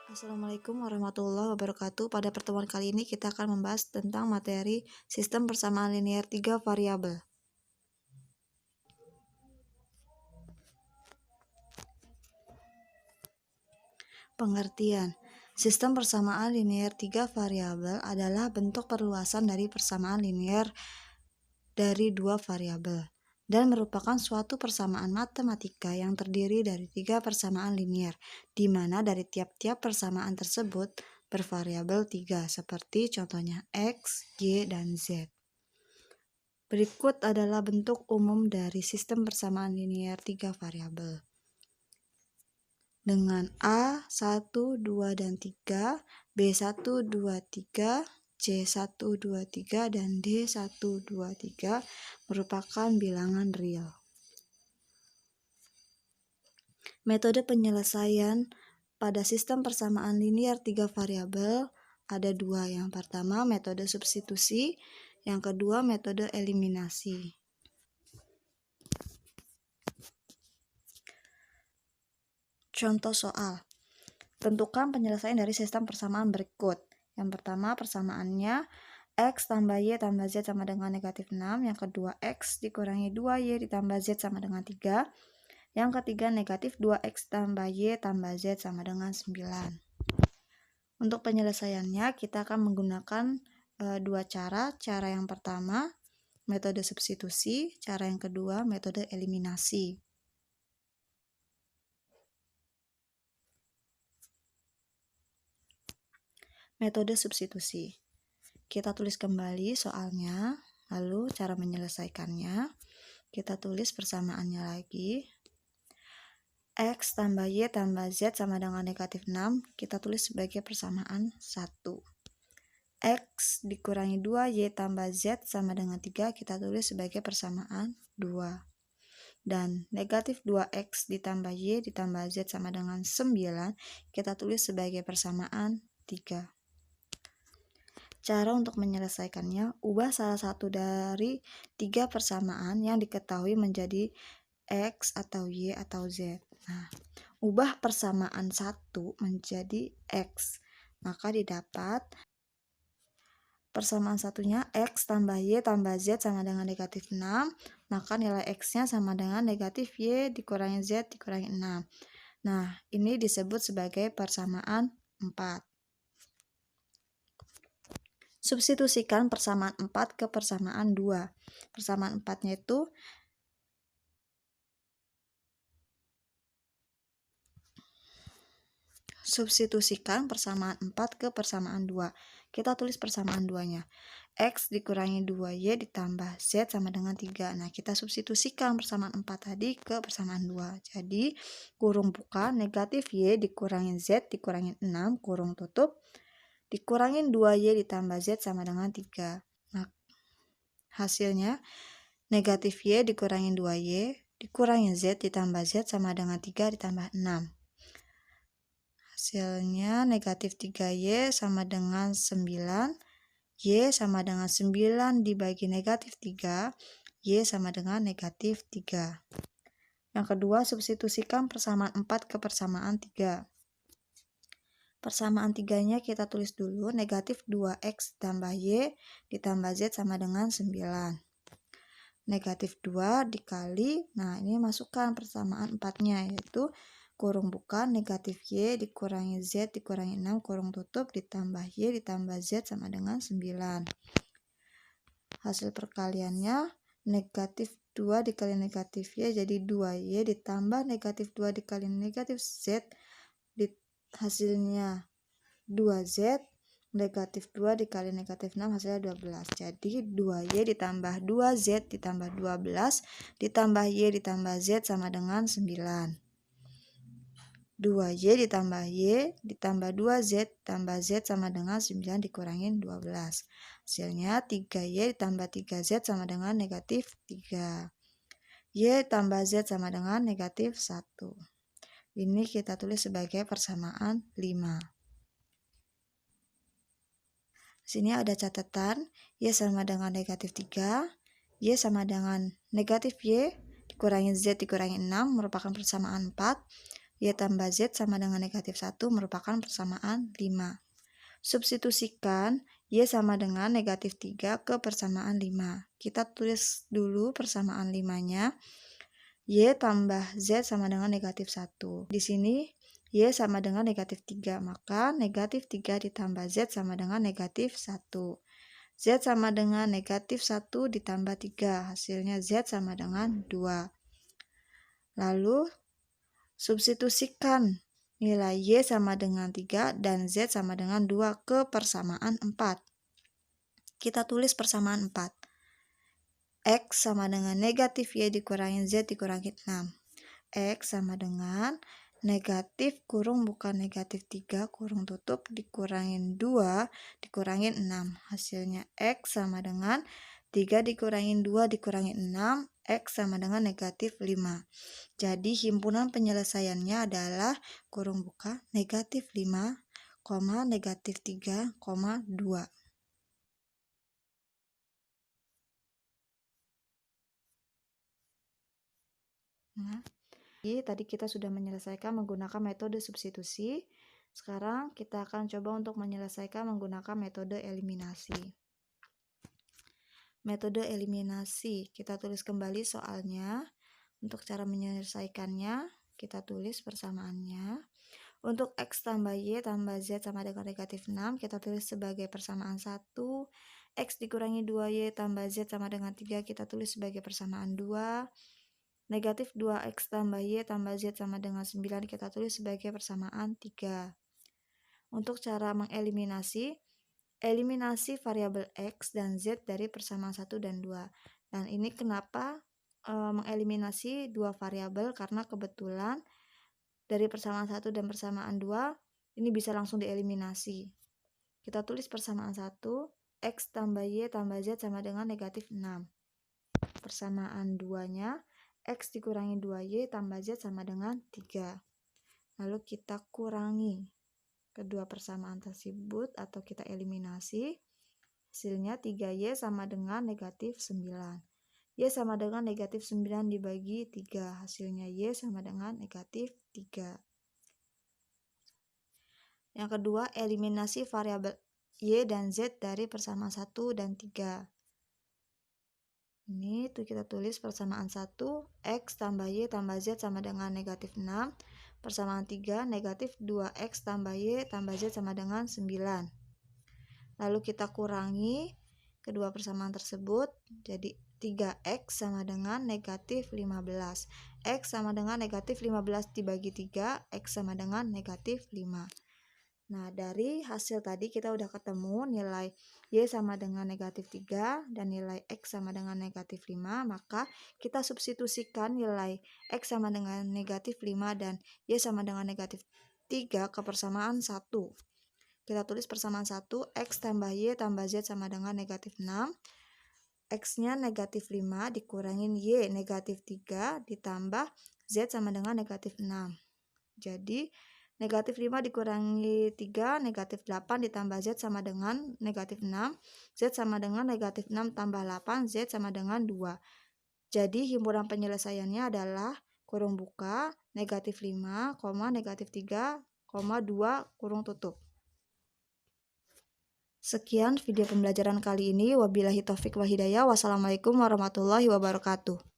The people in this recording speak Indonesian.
Assalamualaikum warahmatullahi wabarakatuh. Pada pertemuan kali ini kita akan membahas tentang materi sistem persamaan linear 3 variabel. Pengertian: sistem persamaan linear 3 variabel adalah bentuk perluasan dari persamaan linear dari 2 variabel dan merupakan suatu persamaan matematika yang terdiri dari 3 persamaan linear, di mana dari tiap-tiap persamaan tersebut bervariabel 3, seperti contohnya X, Y, dan Z. Berikut adalah bentuk umum dari sistem persamaan linear 3 variabel. Dengan A1, 2, dan 3, B1, 2, 3, C1, 2, 3, dan D1, 2, 3 merupakan bilangan real. Metode penyelesaian pada sistem persamaan linear 3 variabel ada dua. Yang pertama, metode substitusi. Yang kedua, metode eliminasi. Contoh soal. Tentukan penyelesaian dari sistem persamaan berikut. Yang pertama, persamaannya X tambah Y tambah Z sama dengan negatif 6. Yang kedua, X dikurangi 2Y ditambah Z sama dengan 3. Yang ketiga, negatif 2X tambah Y tambah Z sama dengan 9. Untuk penyelesaiannya, kita akan menggunakan dua cara. Cara yang pertama, metode substitusi. Cara yang kedua, metode eliminasi. Metode substitusi. Kita tulis kembali soalnya, lalu cara menyelesaikannya. Kita tulis persamaannya lagi. X tambah Y tambah Z sama dengan negatif 6. Kita tulis sebagai persamaan 1. X dikurangi 2Y tambah Z sama dengan 3. Kita tulis sebagai persamaan 2. Dan negatif 2X ditambah Y ditambah Z sama dengan 9. Kita tulis sebagai persamaan 3. Cara untuk menyelesaikannya, ubah salah satu dari 3 persamaan yang diketahui menjadi X atau Y atau Z. Nah, ubah persamaan 1 menjadi X. Maka didapat persamaan satunya X tambah Y tambah Z sama dengan negatif 6. Maka nilai X-nya sama dengan negatif Y dikurangi Z dikurangi 6. Nah, ini disebut sebagai persamaan 4. Substitusikan persamaan 4 ke persamaan 2. Persamaan 4-nya itu substitusikan persamaan 4 ke persamaan 2. Kita tulis persamaan 2-nya. X dikurangi 2Y ditambah Z sama dengan 3. Nah, kita substitusikan persamaan 4 tadi ke persamaan 2. Jadi, kurung buka negatif Y dikurangi Z dikurangi 6, kurung tutup, dikurangin 2Y ditambah Z sama dengan 3. Nah, hasilnya negatif Y dikurangi 2Y dikurangi Z ditambah Z sama dengan 3 ditambah 6. Hasilnya negatif 3Y sama dengan 9. Y sama dengan 9 dibagi negatif 3. Y sama dengan negatif 3. Yang kedua, substitusikan persamaan 4 ke persamaan 3. Persamaan 3-nya kita tulis dulu. Negatif 2X tambah Y ditambah Z sama dengan 9. Negatif 2 dikali, nah ini masukkan persamaan 4-nya, yaitu kurung buka negatif Y dikurangi Z dikurangi 6, kurung tutup, ditambah Y ditambah Z sama dengan 9. Hasil perkaliannya negatif 2 dikali negatif Y jadi 2Y ditambah negatif 2 dikali negatif Z, hasilnya 2Z, negatif 2 dikali negatif 6 hasilnya 12. Jadi 2Y ditambah 2Z ditambah 12 ditambah Y ditambah Z sama dengan 9. 2Y ditambah Y ditambah 2Z tambah Z sama dengan 9 dikurangin 12. Hasilnya 3Y ditambah 3Z sama dengan negatif 3. Y tambah Z sama dengan negatif 1. Ini kita tulis sebagai persamaan 5. Sini ada catatan, Y sama dengan negatif 3, Y sama dengan negatif Y dikurangi Z dikurangi 6 merupakan persamaan 4. Y tambah Z sama dengan negatif 1 merupakan persamaan 5. Substitusikan Y sama dengan negatif 3 ke persamaan 5. Kita tulis dulu persamaan 5-nya. Y tambah Z sama dengan negatif 1. Di sini Y sama dengan negatif 3, maka negatif 3 ditambah Z sama dengan negatif 1. Z sama dengan negatif 1 ditambah 3, hasilnya Z sama dengan 2. Lalu substitusikan nilai Y sama dengan 3 dan Z sama dengan 2 ke persamaan 4. Kita tulis persamaan 4. X sama dengan negatif Y dikurangi Z dikurangi 6. X sama dengan negatif kurung buka negatif 3 kurung tutup dikurangin 2 dikurangin 6. Hasilnya X sama dengan 3 dikurangin 2 dikurangin 6. X sama dengan negatif 5. Jadi himpunan penyelesaiannya adalah kurung buka negatif 5, negatif 3, 2. Nah, tadi kita sudah menyelesaikan menggunakan metode substitusi. Sekarang kita akan coba untuk menyelesaikan menggunakan metode eliminasi. Metode eliminasi, kita tulis kembali soalnya. Untuk cara menyelesaikannya, kita tulis persamaannya. Untuk X tambah Y tambah Z sama dengan negatif 6, kita tulis sebagai persamaan 1. X dikurangi 2Y tambah Z sama dengan 3, kita tulis sebagai persamaan 2. Negatif 2X tambah Y tambah Z sama dengan 9, kita tulis sebagai persamaan 3. Untuk cara mengeliminasi, eliminasi variabel X dan Z dari persamaan 1 dan 2. Dan ini kenapa mengeliminasi dua variabel? Karena kebetulan dari persamaan 1 dan persamaan 2 ini bisa langsung dieliminasi. Kita tulis persamaan 1, X tambah Y tambah Z sama dengan negatif 6. Persamaan 2-nya, X dikurangi 2Y tambah Z sama dengan 3. Lalu kita kurangi kedua persamaan tersebut atau kita eliminasi. Hasilnya 3Y sama dengan negatif 9. Y sama dengan negatif 9 dibagi 3. Hasilnya Y sama dengan negatif 3. Yang kedua, eliminasi variabel Y dan Z dari persamaan 1 dan 3. Ini tuh kita tulis persamaan 1, X tambah Y tambah Z sama dengan negatif 6. Persamaan 3, negatif 2X tambah Y tambah Z sama dengan 9. Lalu kita kurangi kedua persamaan tersebut, jadi 3X sama dengan negatif 15. X sama dengan negatif 15 dibagi 3, X sama dengan negatif 5. Nah, dari hasil tadi kita udah ketemu nilai Y sama dengan negatif 3 dan nilai X sama dengan negatif 5, maka kita substitusikan nilai X sama dengan negatif 5 dan Y sama dengan negatif 3 ke persamaan 1. Kita tulis persamaan 1, X tambah Y tambah Z sama dengan negatif 6. X-nya negatif 5 dikurangin Y negatif 3 ditambah Z sama dengan negatif 6. Jadi negatif 5 dikurangi 3, negatif 8 ditambah Z sama dengan negatif 6. Z sama dengan negatif 6 tambah 8, Z sama dengan 2. Jadi himpunan penyelesaiannya adalah kurung buka negatif 5, negatif 3, 2 kurung tutup. Sekian video pembelajaran kali ini. Wabillahi taufik wa hidayah. Wassalamualaikum warahmatullahi wabarakatuh.